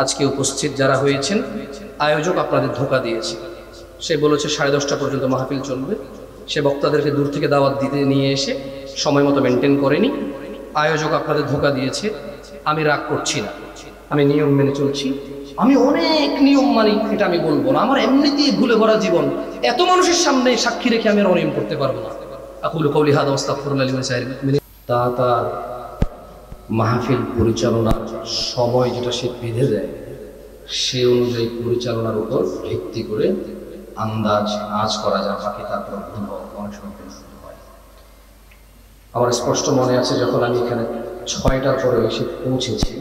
আজকে উপস্থিত যারা হয়েছেন, আয়োজক আপনাদের ধোঁকা দিয়েছে। সে বলেছে 10:30 পর্যন্ত মাহফিল চলবে। সে বক্তাদেরকে দূর থেকে দাওয়াত দিতে নিয়ে এসে সময় মতো মেনটেন করেনি। আয়োজক আপনাদের ধোঁকা দিয়েছে। আমি রাগ করছি না, আমি নিয়ম মেনে চলছি। আমি অনেক নিয়ম মানি, এটা আমি বলবো না। আমার এমনিতেই ভুলে ভরা জীবন, এত মানুষের সামনে সাক্ষী রেখে আমি আর অনিয়ম করতে পারবো না। আকুলু কাউলি হাদা ওয়াস্তাগফিরুল্লাহ লি ওয়া লিসাইরিল মুমিনিন। তার মাহফিল পরিচালনার সময় যেটা সে বেঁধে দেয়, সে অনুযায়ী পরিচালনার উপর ভিত্তি করে আন্দাজ আজ করা যায়, বাকি তারপর ভুল অনেক সময় হয়। আমার স্পষ্ট মনে আছে, যখন আমি এখানে 6টার পরে এসে পৌঁছেছি,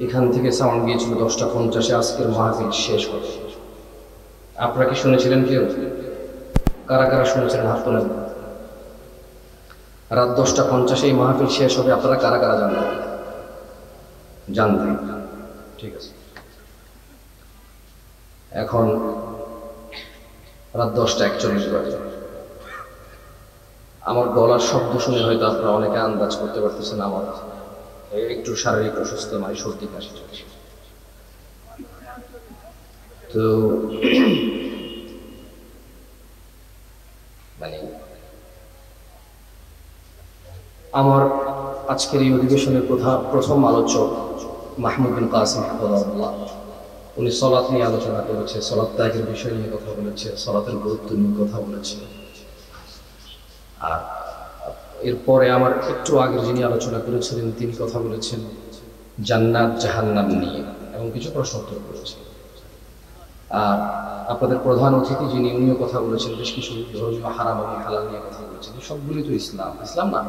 এখান থেকে সাউন্ড গিয়েছিল 10:50। আজকের মাহফিল শেষ হবে। আপনারা কি শুনেছিলেন? কেউ কারা কারা শুনেছিলেন হাত তোলেন। রাত 10:50 এই মাহফিল শেষ হবে, আপনারা কারা কারা জানতেন? জানতেন, ঠিক আছে। এখন রাত 10:41 বাজে। আমার গলার শব্দ শুনে হয়তো আপনারা অনেকে আন্দাজ করতে পারতেছেন আমার একটু শারীরিক অসুস্থ, মানে সর্দি কাশি চলছে। তো মানে আমার আজকের এই অধিবেশনের প্রথম আলোচক মাহমুদ বিন কাসিম হাফিজাহুল্লাহ, উনি সলাত নিয়ে আলোচনা করেছে, সলাত ত্যাগের বিষয় নিয়ে কথা বলেছে, সলাতের গুরুত্ব নিয়ে কথা বলেছে। আর এরপরে আমার একটু আগের যিনি আলোচনা করেছিলেন, তিনি কথা বলেছেন জান্নাত জাহান্নাম নিয়ে এবং কিছু প্রশ্ন উত্তর করেছেন। আর আপনাদের প্রধান অতিথি যিনি, উনিও কথা বলেছেন, বেশ কিছু ধর্মীয় হারাম এবং হালাল নিয়ে কথা বলেছেন। সবগুলি তো ইসলাম, ইসলাম না?